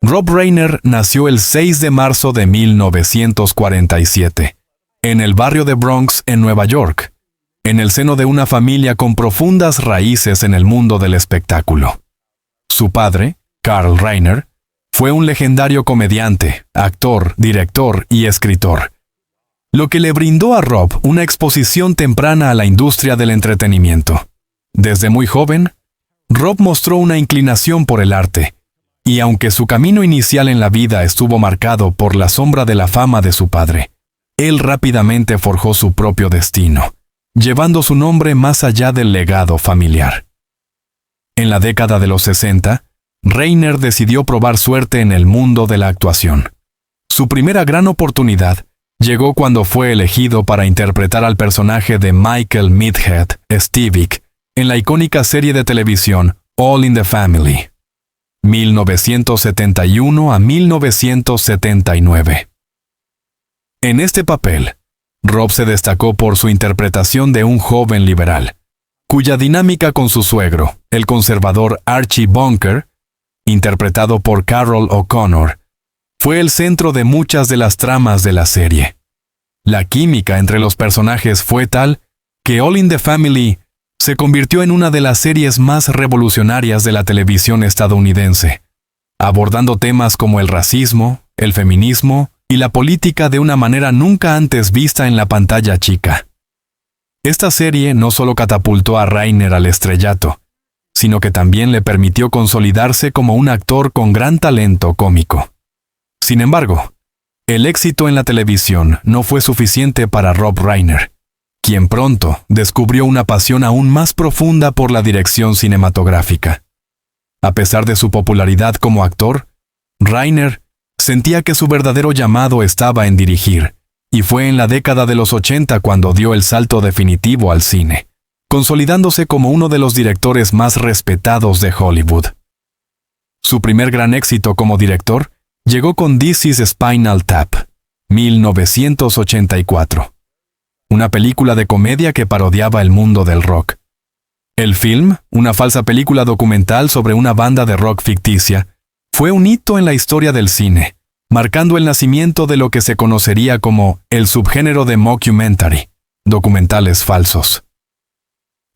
Rob Reiner nació el 6 de marzo de 1947, en el barrio de Bronx, en Nueva York, en el seno de una familia con profundas raíces en el mundo del espectáculo. Su padre, Carl Reiner, fue un legendario comediante, actor, director y escritor, lo que le brindó a Rob una exposición temprana a la industria del entretenimiento. Desde muy joven, Rob mostró una inclinación por el arte, y aunque su camino inicial en la vida estuvo marcado por la sombra de la fama de su padre, él rápidamente forjó su propio destino, llevando su nombre más allá del legado familiar. En la década de los 60, Reiner decidió probar suerte en el mundo de la actuación. Su primera gran oportunidad llegó cuando fue elegido para interpretar al personaje de Michael Meathead Stevick en la icónica serie de televisión All in the Family, 1971 a 1979. En este papel, Rob se destacó por su interpretación de un joven liberal, cuya dinámica con su suegro, el conservador Archie Bunker, interpretado por Carroll O'Connor, fue el centro de muchas de las tramas de la serie. La química entre los personajes fue tal que All in the Family se convirtió en una de las series más revolucionarias de la televisión estadounidense, abordando temas como el racismo, el feminismo y la política de una manera nunca antes vista en la pantalla chica. Esta serie no solo catapultó a Reiner al estrellato, sino que también le permitió consolidarse como un actor con gran talento cómico. Sin embargo, el éxito en la televisión no fue suficiente para Rob Reiner, quien pronto descubrió una pasión aún más profunda por la dirección cinematográfica. A pesar de su popularidad como actor, Reiner sentía que su verdadero llamado estaba en dirigir, y fue en la década de los 80 cuando dio el salto definitivo al cine, consolidándose como uno de los directores más respetados de Hollywood. Su primer gran éxito como director llegó con This is Spinal Tap, 1984. Una película de comedia que parodiaba el mundo del rock. El film, una falsa película documental sobre una banda de rock ficticia, fue un hito en la historia del cine, marcando el nacimiento de lo que se conocería como el subgénero de mockumentary, documentales falsos.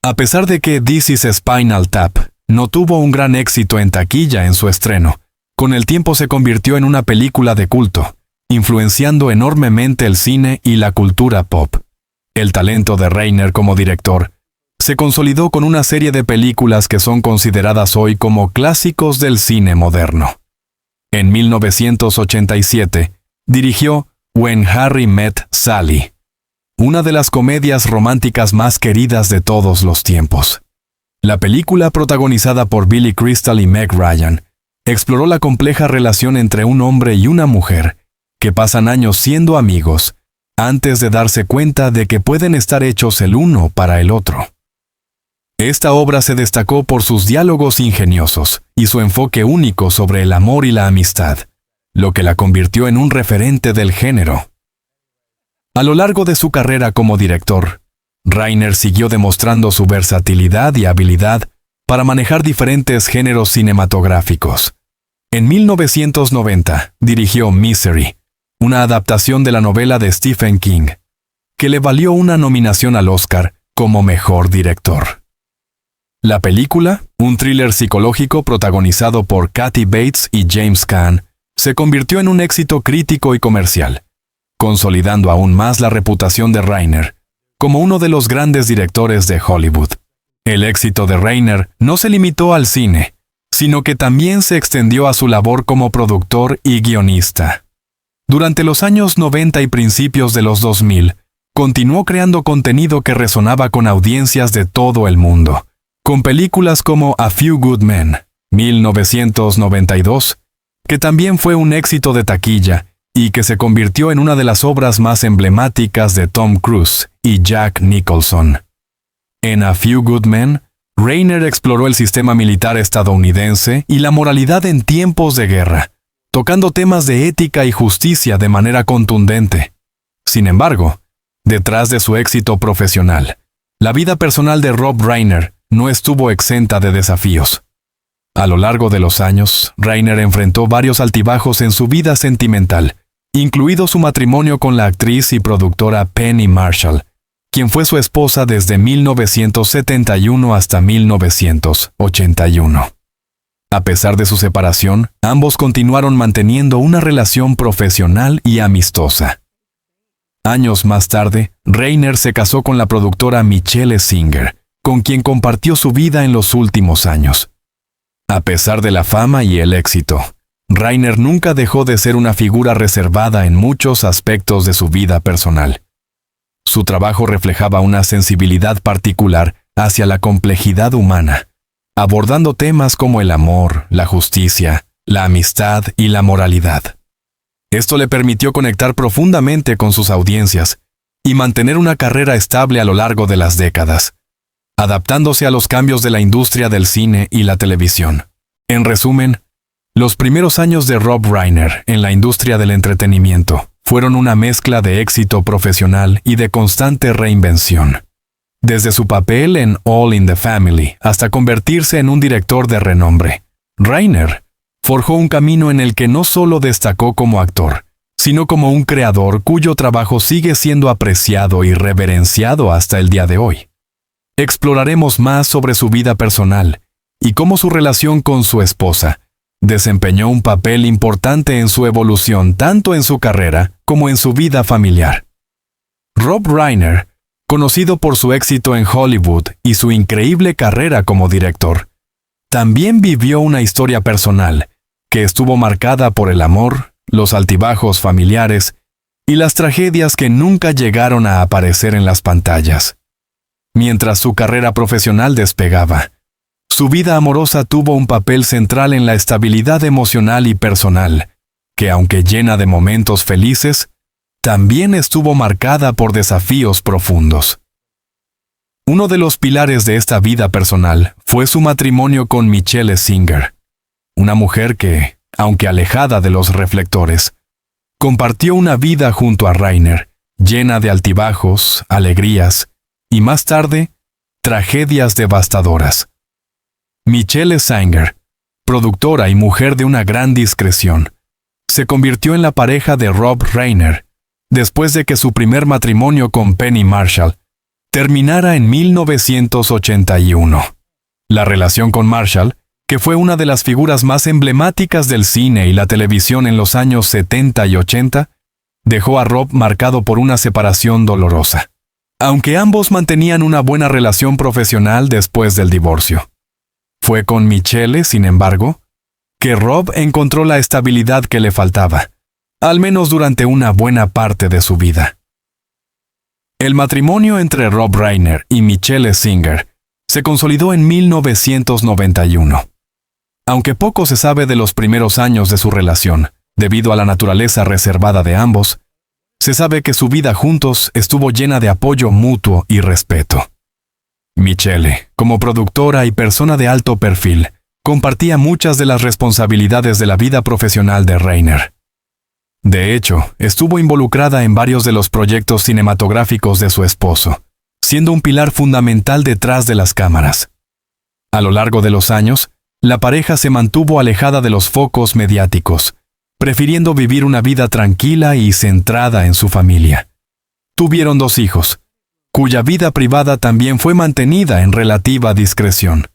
A pesar de que This is Spinal Tap no tuvo un gran éxito en taquilla en su estreno, con el tiempo se convirtió en una película de culto, influenciando enormemente el cine y la cultura pop. El talento de Reiner como director se consolidó con una serie de películas que son consideradas hoy como clásicos del cine moderno. En 1987, dirigió When Harry Met Sally, una de las comedias románticas más queridas de todos los tiempos. La película, protagonizada por Billy Crystal y Meg Ryan, exploró la compleja relación entre un hombre y una mujer que pasan años siendo amigos antes de darse cuenta de que pueden estar hechos el uno para el otro. Esta obra se destacó por sus diálogos ingeniosos y su enfoque único sobre el amor y la amistad, lo que la convirtió en un referente del género. A lo largo de su carrera como director, Reiner siguió demostrando su versatilidad y habilidad para manejar diferentes géneros cinematográficos. En 1990 dirigió Misery, una adaptación de la novela de Stephen King, que le valió una nominación al Oscar como mejor director. La película, un thriller psicológico protagonizado por Kathy Bates y James Caan, se convirtió en un éxito crítico y comercial, consolidando aún más la reputación de Reiner como uno de los grandes directores de Hollywood. El éxito de Reiner no se limitó al cine, sino que también se extendió a su labor como productor y guionista. Durante los años 90 y principios de los 2000, continuó creando contenido que resonaba con audiencias de todo el mundo, con películas como A Few Good Men, 1992, que también fue un éxito de taquilla y que se convirtió en una de las obras más emblemáticas de Tom Cruise y Jack Nicholson. En A Few Good Men, Reiner exploró el sistema militar estadounidense y la moralidad en tiempos de guerra, tocando temas de ética y justicia de manera contundente. Sin embargo, detrás de su éxito profesional, la vida personal de Rob Reiner no estuvo exenta de desafíos. A lo largo de los años, Reiner enfrentó varios altibajos en su vida sentimental, incluido su matrimonio con la actriz y productora Penny Marshall, quien fue su esposa desde 1971 hasta 1981. A pesar de su separación, ambos continuaron manteniendo una relación profesional y amistosa. Años más tarde, Reiner se casó con la productora Michelle Singer, con quien compartió su vida en los últimos años. A pesar de la fama y el éxito, Reiner nunca dejó de ser una figura reservada en muchos aspectos de su vida personal. Su trabajo reflejaba una sensibilidad particular hacia la complejidad humana, abordando temas como el amor, la justicia, la amistad y la moralidad. Esto le permitió conectar profundamente con sus audiencias y mantener una carrera estable a lo largo de las décadas, adaptándose a los cambios de la industria del cine y la televisión. En resumen, los primeros años de Rob Reiner en la industria del entretenimiento fueron una mezcla de éxito profesional y de constante reinvención. Desde su papel en All in the Family hasta convertirse en un director de renombre, Reiner forjó un camino en el que no solo destacó como actor, sino como un creador cuyo trabajo sigue siendo apreciado y reverenciado hasta el día de hoy. Exploraremos más sobre su vida personal y cómo su relación con su esposa desempeñó un papel importante en su evolución tanto en su carrera como en su vida familiar. Rob Reiner, conocido por su éxito en Hollywood y su increíble carrera como director, también vivió una historia personal que estuvo marcada por el amor, los altibajos familiares y las tragedias que nunca llegaron a aparecer en las pantallas. Mientras su carrera profesional despegaba, su vida amorosa tuvo un papel central en la estabilidad emocional y personal, que aunque llena de momentos felices, también estuvo marcada por desafíos profundos. Uno de los pilares de esta vida personal fue su matrimonio con Michelle Singer, una mujer que, aunque alejada de los reflectores, compartió una vida junto a Reiner, llena de altibajos, alegrías y más tarde, tragedias devastadoras. Michelle Singer, productora y mujer de una gran discreción, se convirtió en la pareja de Rob Reiner después de que su primer matrimonio con Penny Marshall terminara en 1981. La relación con Marshall, que fue una de las figuras más emblemáticas del cine y la televisión en los años 70 y 80, dejó a Rob marcado por una separación dolorosa, aunque ambos mantenían una buena relación profesional después del divorcio. Fue con Michelle, sin embargo, que Rob encontró la estabilidad que le faltaba, al menos durante una buena parte de su vida. El matrimonio entre Rob Reiner y Michelle Singer se consolidó en 1991. Aunque poco se sabe de los primeros años de su relación, debido a la naturaleza reservada de ambos, se sabe que su vida juntos estuvo llena de apoyo mutuo y respeto. Michelle, como productora y persona de alto perfil, compartía muchas de las responsabilidades de la vida profesional de Reiner. De hecho, estuvo involucrada en varios de los proyectos cinematográficos de su esposo, siendo un pilar fundamental detrás de las cámaras. A lo largo de los años, la pareja se mantuvo alejada de los focos mediáticos, prefiriendo vivir una vida tranquila y centrada en su familia. Tuvieron 2 hijos, cuya vida privada también fue mantenida en relativa discreción.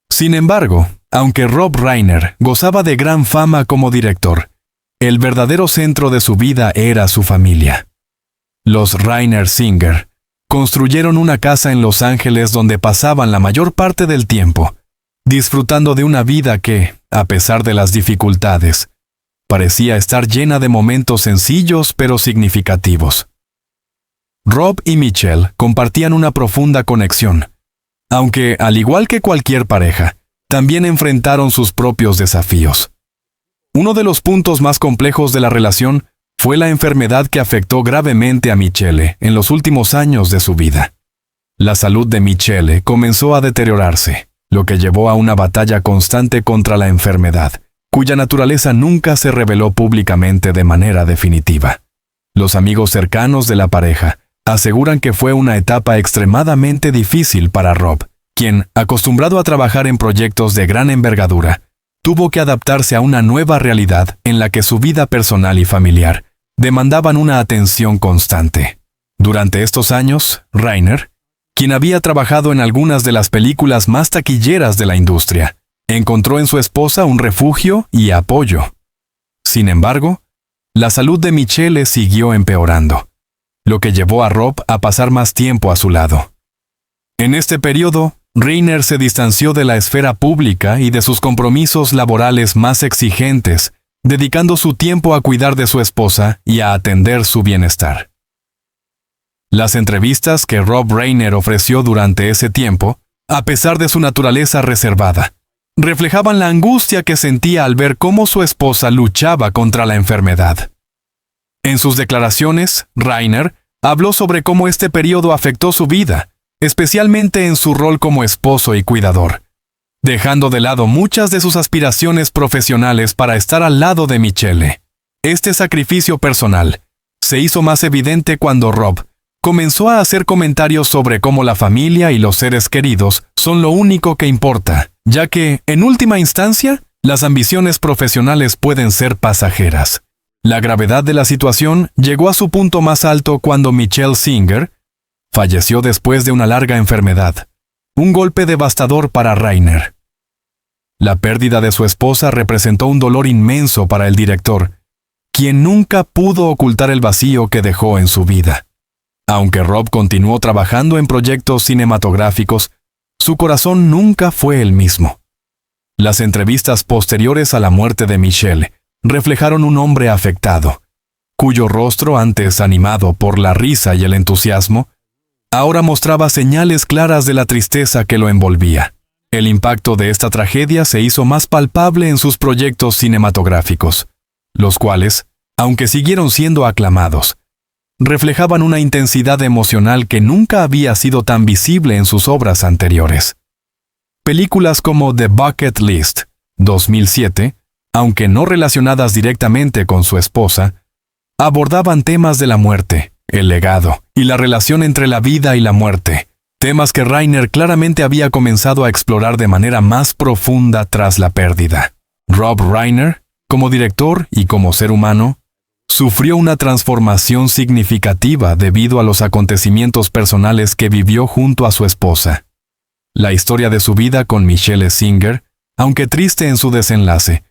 Sin embargo, aunque Rob Reiner gozaba de gran fama como director, el verdadero centro de su vida era su familia. Los Reiner Singer construyeron una casa en Los Ángeles donde pasaban la mayor parte del tiempo, disfrutando de una vida que, a pesar de las dificultades, parecía estar llena de momentos sencillos pero significativos. Rob y Michelle compartían una profunda conexión, aunque, al igual que cualquier pareja, también enfrentaron sus propios desafíos. Uno de los puntos más complejos de la relación fue la enfermedad que afectó gravemente a Michelle en los últimos años de su vida. La salud de Michelle comenzó a deteriorarse, lo que llevó a una batalla constante contra la enfermedad, cuya naturaleza nunca se reveló públicamente de manera definitiva. Los amigos cercanos de la pareja aseguran que fue una etapa extremadamente difícil para Rob, quien, acostumbrado a trabajar en proyectos de gran envergadura, tuvo que adaptarse a una nueva realidad en la que su vida personal y familiar demandaban una atención constante. Durante estos años, Reiner, quien había trabajado en algunas de las películas más taquilleras de la industria, encontró en su esposa un refugio y apoyo. Sin embargo, la salud de Michelle siguió empeorando, lo que llevó a Rob a pasar más tiempo a su lado. En este periodo, Reiner se distanció de la esfera pública y de sus compromisos laborales más exigentes, dedicando su tiempo a cuidar de su esposa y a atender su bienestar. Las entrevistas que Rob Reiner ofreció durante ese tiempo, a pesar de su naturaleza reservada, reflejaban la angustia que sentía al ver cómo su esposa luchaba contra la enfermedad. En sus declaraciones, Reiner habló sobre cómo este periodo afectó su vida, especialmente en su rol como esposo y cuidador, dejando de lado muchas de sus aspiraciones profesionales para estar al lado de Michelle. Este sacrificio personal se hizo más evidente cuando Rob comenzó a hacer comentarios sobre cómo la familia y los seres queridos son lo único que importa, ya que, en última instancia, las ambiciones profesionales pueden ser pasajeras. La gravedad de la situación llegó a su punto más alto cuando Michelle Singer falleció después de una larga enfermedad, un golpe devastador para Reiner. La pérdida de su esposa representó un dolor inmenso para el director, quien nunca pudo ocultar el vacío que dejó en su vida. Aunque Rob continuó trabajando en proyectos cinematográficos, su corazón nunca fue el mismo. Las entrevistas posteriores a la muerte de Michelle reflejaron un hombre afectado, cuyo rostro, antes animado por la risa y el entusiasmo, ahora mostraba señales claras de la tristeza que lo envolvía. El impacto de esta tragedia se hizo más palpable en sus proyectos cinematográficos, los cuales, aunque siguieron siendo aclamados, reflejaban una intensidad emocional que nunca había sido tan visible en sus obras anteriores. Películas como The Bucket List, 2007, aunque no relacionadas directamente con su esposa, abordaban temas de la muerte, el legado y la relación entre la vida y la muerte, temas que Reiner claramente había comenzado a explorar de manera más profunda tras la pérdida. Rob Reiner, como director y como ser humano, sufrió una transformación significativa debido a los acontecimientos personales que vivió junto a su esposa. La historia de su vida con Michelle Singer, aunque triste en su desenlace,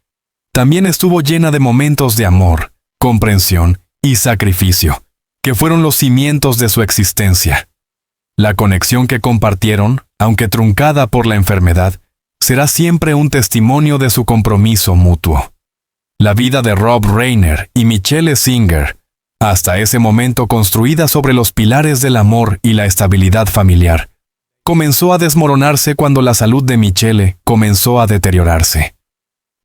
también estuvo llena de momentos de amor, comprensión y sacrificio, que fueron los cimientos de su existencia. La conexión que compartieron, aunque truncada por la enfermedad, será siempre un testimonio de su compromiso mutuo. La vida de Rob Reiner y Michelle Singer, hasta ese momento construida sobre los pilares del amor y la estabilidad familiar, comenzó a desmoronarse cuando la salud de Michelle comenzó a deteriorarse.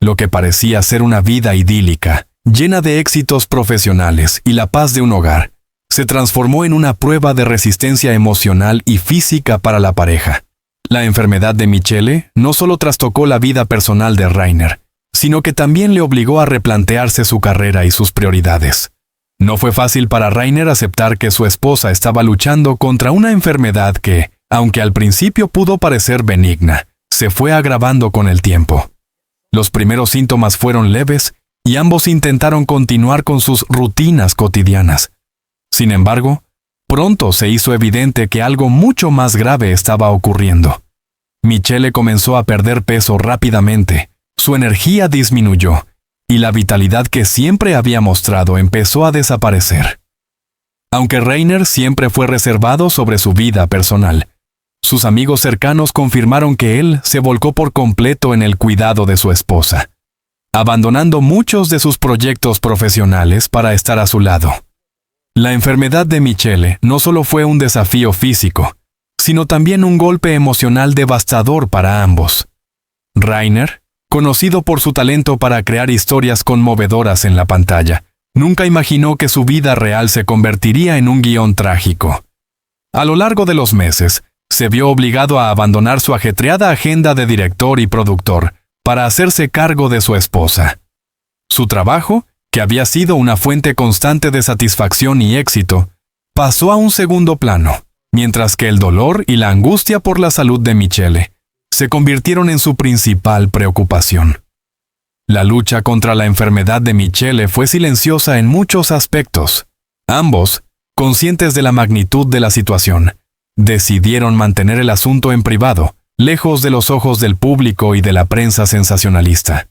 Lo que parecía ser una vida idílica, llena de éxitos profesionales y la paz de un hogar, se transformó en una prueba de resistencia emocional y física para la pareja. La enfermedad de Michelle no solo trastocó la vida personal de Reiner, sino que también le obligó a replantearse su carrera y sus prioridades. No fue fácil para Reiner aceptar que su esposa estaba luchando contra una enfermedad que, aunque al principio pudo parecer benigna, se fue agravando con el tiempo. Los primeros síntomas fueron leves y ambos intentaron continuar con sus rutinas cotidianas. Sin embargo, pronto se hizo evidente que algo mucho más grave estaba ocurriendo. Michelle comenzó a perder peso rápidamente, su energía disminuyó, y la vitalidad que siempre había mostrado empezó a desaparecer. Aunque Reiner siempre fue reservado sobre su vida personal, sus amigos cercanos confirmaron que él se volcó por completo en el cuidado de su esposa, abandonando muchos de sus proyectos profesionales para estar a su lado. La enfermedad de Michelle no solo fue un desafío físico, sino también un golpe emocional devastador para ambos. Reiner, conocido por su talento para crear historias conmovedoras en la pantalla, nunca imaginó que su vida real se convertiría en un guión trágico. A lo largo de los meses, se vio obligado a abandonar su ajetreada agenda de director y productor para hacerse cargo de su esposa. Su trabajo, que había sido una fuente constante de satisfacción y éxito, pasó a un segundo plano, mientras que el dolor y la angustia por la salud de Michelle se convirtieron en su principal preocupación. La lucha contra la enfermedad de Michele fue silenciosa en muchos aspectos. Ambos, conscientes de la magnitud de la situación, decidieron mantener el asunto en privado, lejos de los ojos del público y de la prensa sensacionalista.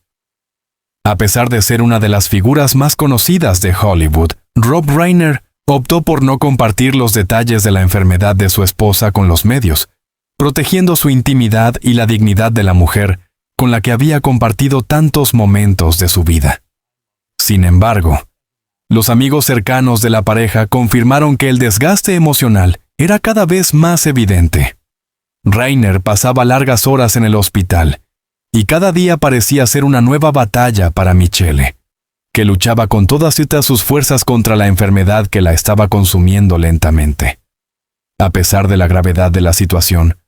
A pesar de ser una de las figuras más conocidas de Hollywood, Rob Reiner optó por no compartir los detalles de la enfermedad de su esposa con los medios, protegiendo su intimidad y la dignidad de la mujer con la que había compartido tantos momentos de su vida. Sin embargo, los amigos cercanos de la pareja confirmaron que el desgaste emocional era cada vez más evidente. Reiner pasaba largas horas en el hospital, y cada día parecía ser una nueva batalla para Michele, que luchaba con todas sus fuerzas contra la enfermedad que la estaba consumiendo lentamente. A pesar de la gravedad de la situación,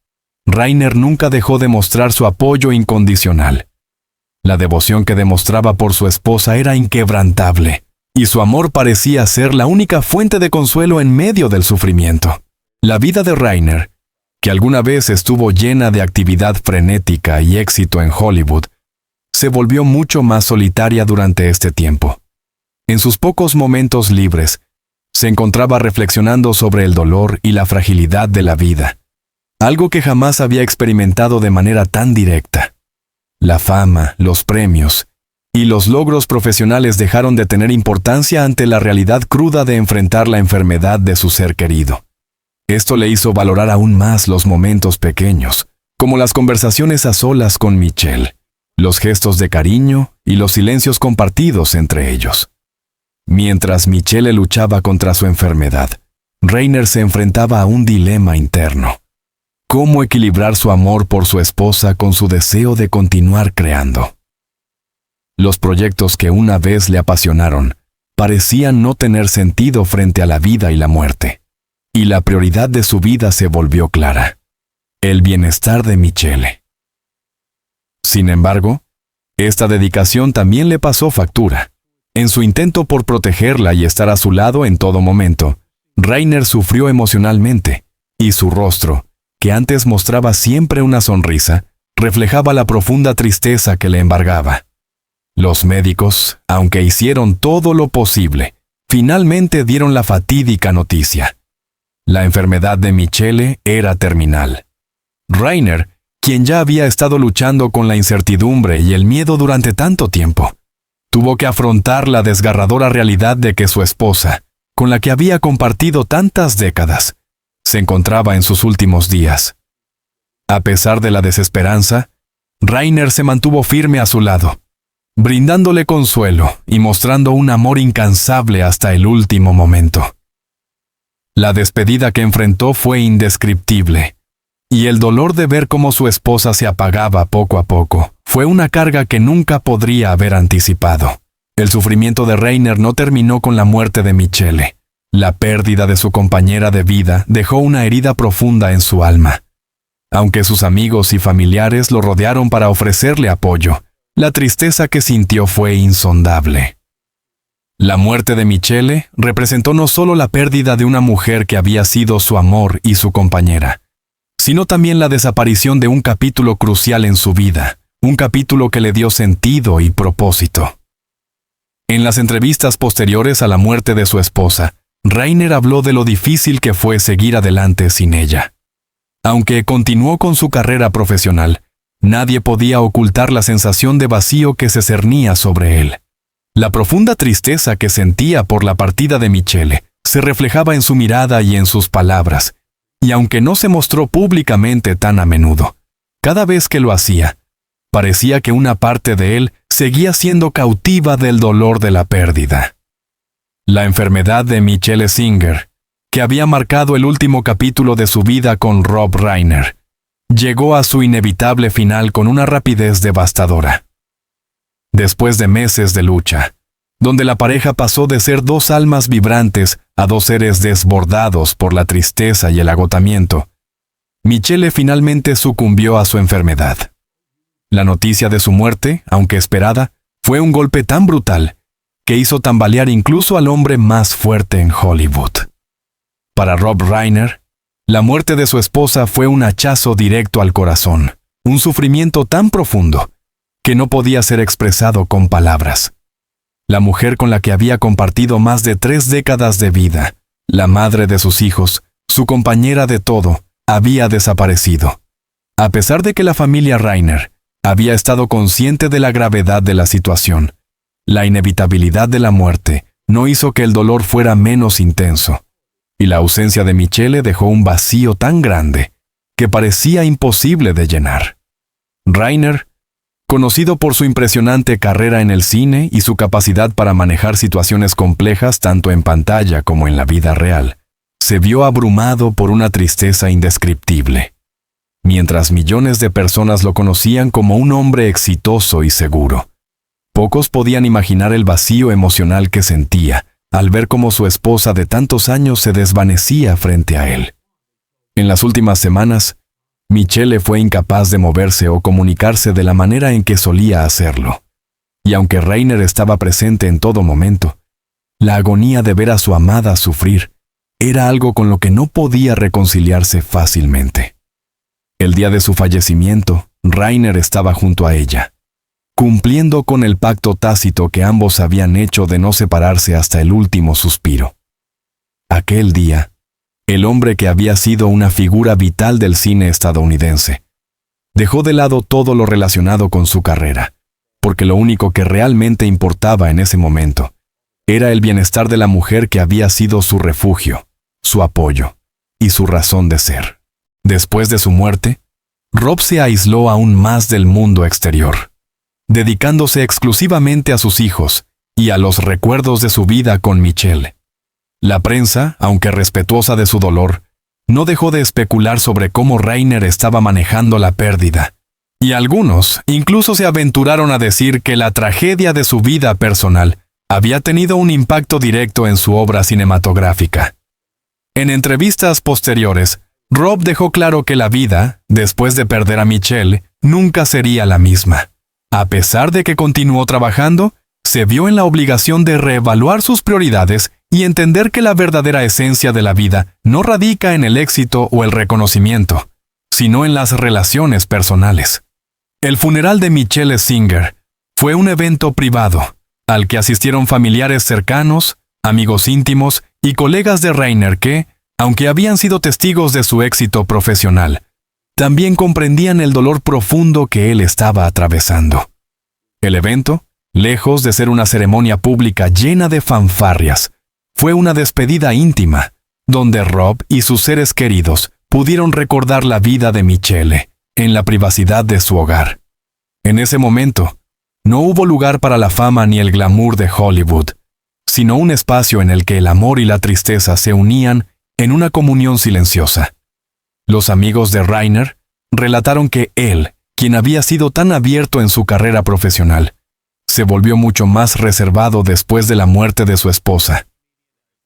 Reiner nunca dejó de mostrar su apoyo incondicional. La devoción que demostraba por su esposa era inquebrantable, y su amor parecía ser la única fuente de consuelo en medio del sufrimiento. La vida de Reiner, que alguna vez estuvo llena de actividad frenética y éxito en Hollywood, se volvió mucho más solitaria durante este tiempo. En sus pocos momentos libres, se encontraba reflexionando sobre el dolor y la fragilidad de la vida, algo que jamás había experimentado de manera tan directa. La fama, los premios y los logros profesionales dejaron de tener importancia ante la realidad cruda de enfrentar la enfermedad de su ser querido. Esto le hizo valorar aún más los momentos pequeños, como las conversaciones a solas con Michele, los gestos de cariño y los silencios compartidos entre ellos. Mientras Michele luchaba contra su enfermedad, Reiner se enfrentaba a un dilema interno: ¿cómo equilibrar su amor por su esposa con su deseo de continuar creando? Los proyectos que una vez le apasionaron parecían no tener sentido frente a la vida y la muerte, y la prioridad de su vida se volvió clara: el bienestar de Michele. Sin embargo, esta dedicación también le pasó factura. En su intento por protegerla y estar a su lado en todo momento, Reiner sufrió emocionalmente, y su rostro, que antes mostraba siempre una sonrisa, reflejaba la profunda tristeza que le embargaba. Los médicos, aunque hicieron todo lo posible, finalmente dieron la fatídica noticia: la enfermedad de Michele era terminal. Reiner, quien ya había estado luchando con la incertidumbre y el miedo durante tanto tiempo, tuvo que afrontar la desgarradora realidad de que su esposa, con la que había compartido tantas décadas, se encontraba en sus últimos días. A pesar de la desesperanza, Reiner se mantuvo firme a su lado, brindándole consuelo y mostrando un amor incansable hasta el último momento. La despedida que enfrentó fue indescriptible, y el dolor de ver cómo su esposa se apagaba poco a poco fue una carga que nunca podría haber anticipado. El sufrimiento de Reiner no terminó con la muerte de Michele. La pérdida de su compañera de vida dejó una herida profunda en su alma. Aunque sus amigos y familiares lo rodearon para ofrecerle apoyo, la tristeza que sintió fue insondable. La muerte de Michele representó no solo la pérdida de una mujer que había sido su amor y su compañera, sino también la desaparición de un capítulo crucial en su vida, un capítulo que le dio sentido y propósito. En las entrevistas posteriores a la muerte de su esposa, Reiner habló de lo difícil que fue seguir adelante sin ella. Aunque continuó con su carrera profesional, nadie podía ocultar la sensación de vacío que se cernía sobre él. La profunda tristeza que sentía por la partida de Michele se reflejaba en su mirada y en sus palabras, y aunque no se mostró públicamente tan a menudo, cada vez que lo hacía, parecía que una parte de él seguía siendo cautiva del dolor de la pérdida. La enfermedad de Michele Singer, que había marcado el último capítulo de su vida con Rob Reiner, llegó a su inevitable final con una rapidez devastadora. Después de meses de lucha, donde la pareja pasó de ser dos almas vibrantes a dos seres desbordados por la tristeza y el agotamiento, Michele finalmente sucumbió a su enfermedad. La noticia de su muerte, aunque esperada, fue un golpe tan brutal que hizo tambalear incluso al hombre más fuerte en Hollywood. Para Rob Reiner, la muerte de su esposa fue un hachazo directo al corazón, un sufrimiento tan profundo que no podía ser expresado con palabras. La mujer con la que había compartido más de 3 décadas de vida, la madre de sus hijos, su compañera de todo, había desaparecido. A pesar de que la familia Rainer había estado consciente de la gravedad de la situación, la inevitabilidad de la muerte no hizo que el dolor fuera menos intenso, y la ausencia de Michele dejó un vacío tan grande que parecía imposible de llenar. Rainer, conocido por su impresionante carrera en el cine y su capacidad para manejar situaciones complejas tanto en pantalla como en la vida real, se vio abrumado por una tristeza indescriptible. Mientras millones de personas lo conocían como un hombre exitoso y seguro, pocos podían imaginar el vacío emocional que sentía al ver cómo su esposa de tantos años se desvanecía frente a él. En las últimas semanas, Michele fue incapaz de moverse o comunicarse de la manera en que solía hacerlo. Y aunque Rainer estaba presente en todo momento, la agonía de ver a su amada sufrir era algo con lo que no podía reconciliarse fácilmente. El día de su fallecimiento, Rainer estaba junto a ella, cumpliendo con el pacto tácito que ambos habían hecho de no separarse hasta el último suspiro. Aquel día, el hombre que había sido una figura vital del cine estadounidense dejó de lado todo lo relacionado con su carrera, porque lo único que realmente importaba en ese momento era el bienestar de la mujer que había sido su refugio, su apoyo y su razón de ser. Después de su muerte, Rob se aisló aún más del mundo exterior, dedicándose exclusivamente a sus hijos y a los recuerdos de su vida con Michele. La prensa, aunque respetuosa de su dolor, no dejó de especular sobre cómo Rainer estaba manejando la pérdida, y algunos incluso se aventuraron a decir que la tragedia de su vida personal había tenido un impacto directo en su obra cinematográfica. En entrevistas posteriores, Rob dejó claro que la vida, después de perder a Michele, nunca sería la misma. A pesar de que continuó trabajando, se vio en la obligación de reevaluar sus prioridades y entender que la verdadera esencia de la vida no radica en el éxito o el reconocimiento, sino en las relaciones personales. El funeral de Michele Singer fue un evento privado, al que asistieron familiares cercanos, amigos íntimos y colegas de Rainer que, aunque habían sido testigos de su éxito profesional, también comprendían el dolor profundo que él estaba atravesando. El evento, lejos de ser una ceremonia pública llena de fanfarrias, fue una despedida íntima, donde Rob y sus seres queridos pudieron recordar la vida de Michele en la privacidad de su hogar. En ese momento, no hubo lugar para la fama ni el glamour de Hollywood, sino un espacio en el que el amor y la tristeza se unían en una comunión silenciosa. Los amigos de Rainer relataron que él, quien había sido tan abierto en su carrera profesional, se volvió mucho más reservado después de la muerte de su esposa.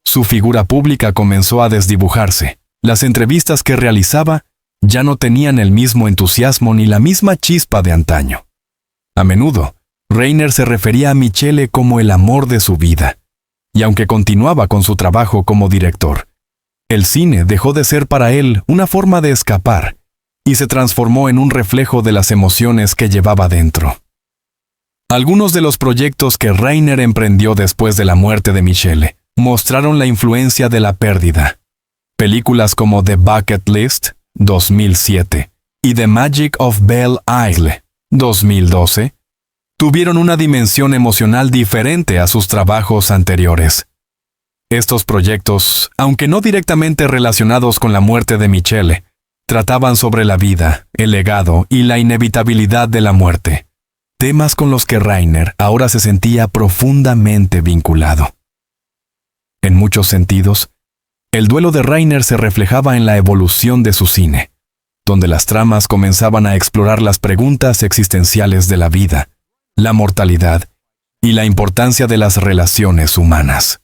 Su figura pública comenzó a desdibujarse. Las entrevistas que realizaba ya no tenían el mismo entusiasmo ni la misma chispa de antaño. A menudo, Rainer se refería a Michele como el amor de su vida, y aunque continuaba con su trabajo como director, el cine dejó de ser para él una forma de escapar y se transformó en un reflejo de las emociones que llevaba dentro. Algunos de los proyectos que Rainer emprendió después de la muerte de Michele mostraron la influencia de la pérdida. Películas como The Bucket List, 2007, y The Magic of Belle Isle, 2012, tuvieron una dimensión emocional diferente a sus trabajos anteriores. Estos proyectos, aunque no directamente relacionados con la muerte de Michele, trataban sobre la vida, el legado y la inevitabilidad de la muerte, temas con los que Rainer ahora se sentía profundamente vinculado. En muchos sentidos, el duelo de Rainer se reflejaba en la evolución de su cine, donde las tramas comenzaban a explorar las preguntas existenciales de la vida, la mortalidad y la importancia de las relaciones humanas.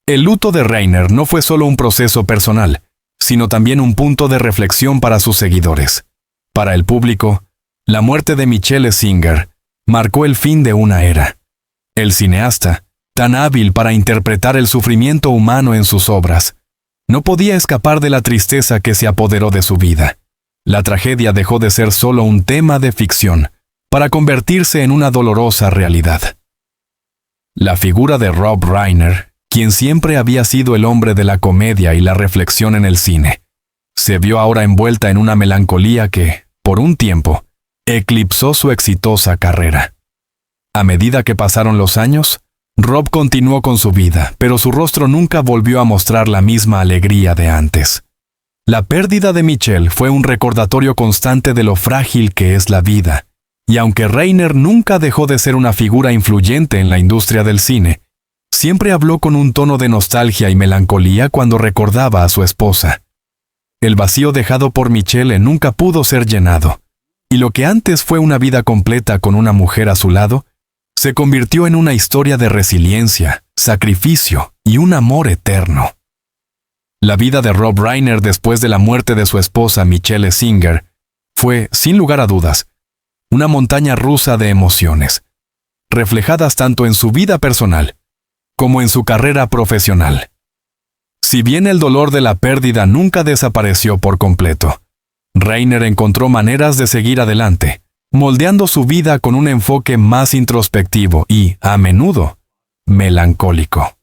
El luto de Rainer no fue solo un proceso personal, sino también un punto de reflexión para sus seguidores. Para el público, la muerte de Michele Singer marcó el fin de una era. El cineasta, tan hábil para interpretar el sufrimiento humano en sus obras, no podía escapar de la tristeza que se apoderó de su vida. La tragedia dejó de ser solo un tema de ficción para convertirse en una dolorosa realidad. La figura de Rob Reiner, quien siempre había sido el hombre de la comedia y la reflexión en el cine, se vio ahora envuelta en una melancolía que, por un tiempo, eclipsó su exitosa carrera. A medida que pasaron los años, Rob continuó con su vida, pero su rostro nunca volvió a mostrar la misma alegría de antes. La pérdida de Michelle fue un recordatorio constante de lo frágil que es la vida, y aunque Reiner nunca dejó de ser una figura influyente en la industria del cine, siempre habló con un tono de nostalgia y melancolía cuando recordaba a su esposa. El vacío dejado por Michelle nunca pudo ser llenado, y lo que antes fue una vida completa con una mujer a su lado, se convirtió en una historia de resiliencia, sacrificio y un amor eterno. La vida de Rob Reiner después de la muerte de su esposa Michelle Singer fue, sin lugar a dudas, una montaña rusa de emociones, reflejadas tanto en su vida personal como en su carrera profesional. Si bien el dolor de la pérdida nunca desapareció por completo, Reiner encontró maneras de seguir adelante, moldeando su vida con un enfoque más introspectivo y, a menudo, melancólico.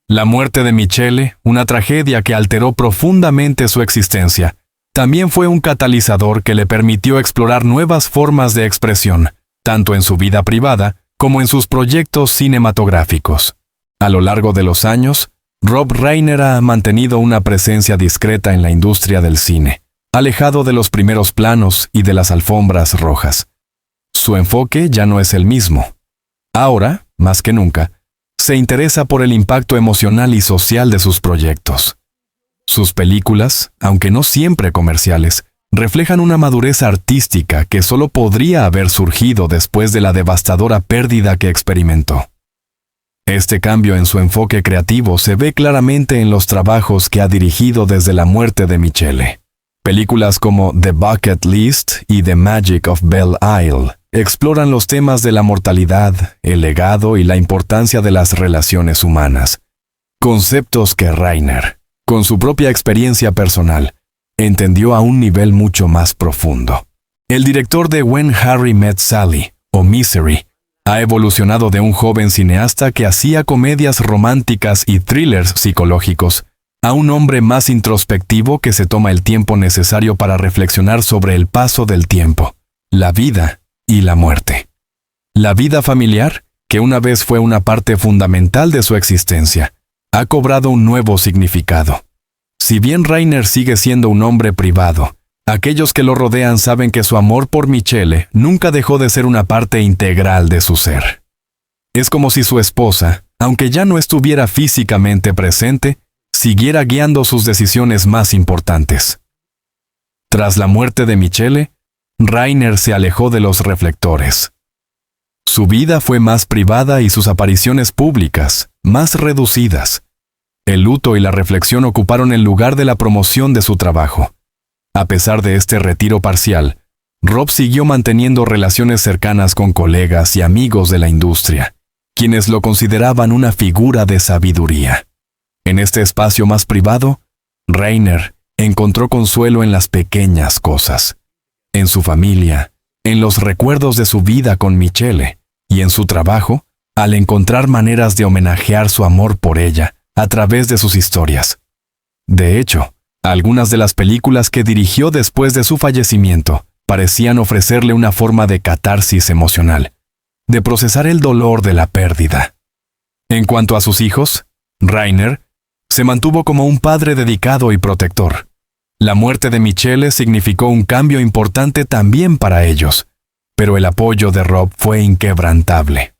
La muerte de Michelle, una tragedia que alteró profundamente su existencia, también fue un catalizador que le permitió explorar nuevas formas de expresión, tanto en su vida privada como en sus proyectos cinematográficos. A lo largo de los años, Rob Reiner ha mantenido una presencia discreta en la industria del cine, alejado de los primeros planos y de las alfombras rojas. Su enfoque ya no es el mismo. Ahora, más que nunca, se interesa por el impacto emocional y social de sus proyectos. Sus películas, aunque no siempre comerciales, reflejan una madurez artística que solo podría haber surgido después de la devastadora pérdida que experimentó. Este cambio en su enfoque creativo se ve claramente en los trabajos que ha dirigido desde la muerte de Michelle. Películas como The Bucket List y The Magic of Belle Isle exploran los temas de la mortalidad, el legado y la importancia de las relaciones humanas. Conceptos que Reiner, con su propia experiencia personal, entendió a un nivel mucho más profundo. El director de When Harry Met Sally, o Misery, ha evolucionado de un joven cineasta que hacía comedias románticas y thrillers psicológicos a un hombre más introspectivo que se toma el tiempo necesario para reflexionar sobre el paso del tiempo, la vida y la muerte. La vida familiar, que una vez fue una parte fundamental de su existencia, ha cobrado un nuevo significado. Si bien Reiner sigue siendo un hombre privado, aquellos que lo rodean saben que su amor por Michelle nunca dejó de ser una parte integral de su ser. Es como si su esposa, aunque ya no estuviera físicamente presente, siguiera guiando sus decisiones más importantes. Tras la muerte de Michelle, Reiner se alejó de los reflectores. Su vida fue más privada y sus apariciones públicas, más reducidas. El luto y la reflexión ocuparon el lugar de la promoción de su trabajo. A pesar de este retiro parcial, Rob siguió manteniendo relaciones cercanas con colegas y amigos de la industria, quienes lo consideraban una figura de sabiduría. En este espacio más privado, Reiner encontró consuelo en las pequeñas cosas, en su familia, en los recuerdos de su vida con Michelle y en su trabajo, al encontrar maneras de homenajear su amor por ella a través de sus historias. De hecho, algunas de las películas que dirigió después de su fallecimiento parecían ofrecerle una forma de catarsis emocional, de procesar el dolor de la pérdida. En cuanto a sus hijos, Reiner se mantuvo como un padre dedicado y protector. La muerte de Michelle significó un cambio importante también para ellos, pero el apoyo de Rob fue inquebrantable.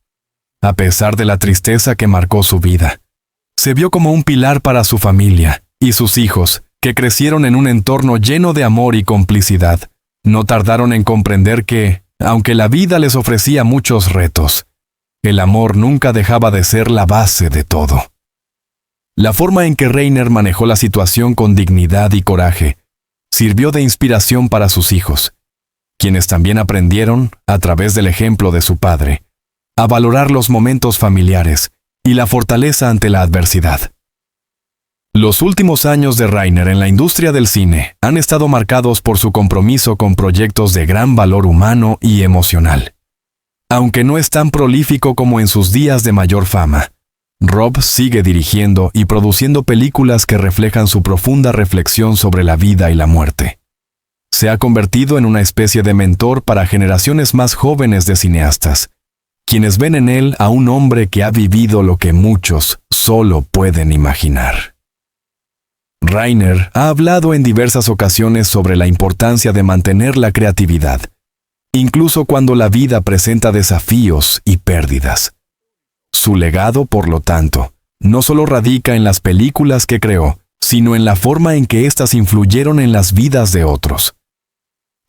A pesar de la tristeza que marcó su vida, se vio como un pilar para su familia y sus hijos, que crecieron en un entorno lleno de amor y complicidad. No tardaron en comprender que, aunque la vida les ofrecía muchos retos, el amor nunca dejaba de ser la base de todo. La forma en que Reiner manejó la situación con dignidad y coraje sirvió de inspiración para sus hijos, quienes también aprendieron, a través del ejemplo de su padre, a valorar los momentos familiares y la fortaleza ante la adversidad. Los últimos años de Reiner en la industria del cine han estado marcados por su compromiso con proyectos de gran valor humano y emocional. Aunque no es tan prolífico como en sus días de mayor fama, Rob sigue dirigiendo y produciendo películas que reflejan su profunda reflexión sobre la vida y la muerte. Se ha convertido en una especie de mentor para generaciones más jóvenes de cineastas, quienes ven en él a un hombre que ha vivido lo que muchos solo pueden imaginar. Reiner ha hablado en diversas ocasiones sobre la importancia de mantener la creatividad, incluso cuando la vida presenta desafíos y pérdidas. Su legado, por lo tanto, no solo radica en las películas que creó, sino en la forma en que éstas influyeron en las vidas de otros.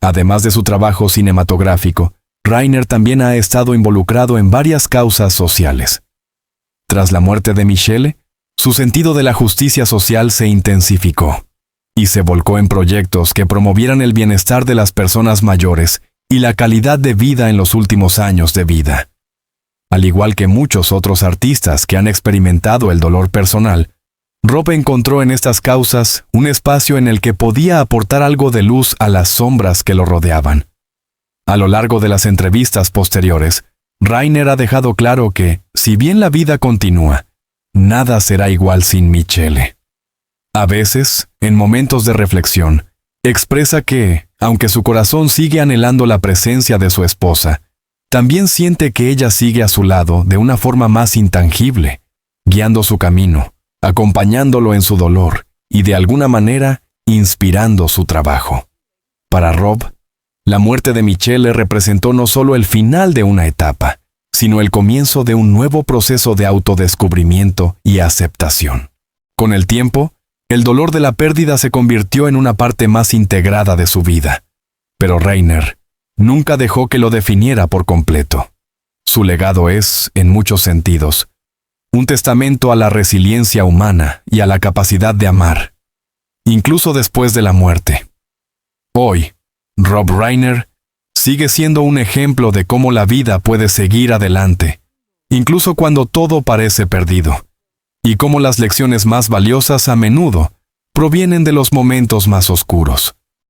Además de su trabajo cinematográfico, Reiner también ha estado involucrado en varias causas sociales. Tras la muerte de Michelle, su sentido de la justicia social se intensificó y se volcó en proyectos que promovieran el bienestar de las personas mayores y la calidad de vida en los últimos años de vida. Al igual que muchos otros artistas que han experimentado el dolor personal, Rob encontró en estas causas un espacio en el que podía aportar algo de luz a las sombras que lo rodeaban. A lo largo de las entrevistas posteriores, Reiner ha dejado claro que, si bien la vida continúa, nada será igual sin Michelle. A veces, en momentos de reflexión, expresa que, aunque su corazón sigue anhelando la presencia de su esposa, también siente que ella sigue a su lado de una forma más intangible, guiando su camino, acompañándolo en su dolor y de alguna manera inspirando su trabajo. Para Rob, la muerte de Michelle representó no solo el final de una etapa, sino el comienzo de un nuevo proceso de autodescubrimiento y aceptación. Con el tiempo, el dolor de la pérdida se convirtió en una parte más integrada de su vida, pero Reiner nunca dejó que lo definiera por completo. Su legado es, en muchos sentidos, un testamento a la resiliencia humana y a la capacidad de amar, incluso después de la muerte. Hoy, Rob Reiner sigue siendo un ejemplo de cómo la vida puede seguir adelante, incluso cuando todo parece perdido, y cómo las lecciones más valiosas a menudo provienen de los momentos más oscuros.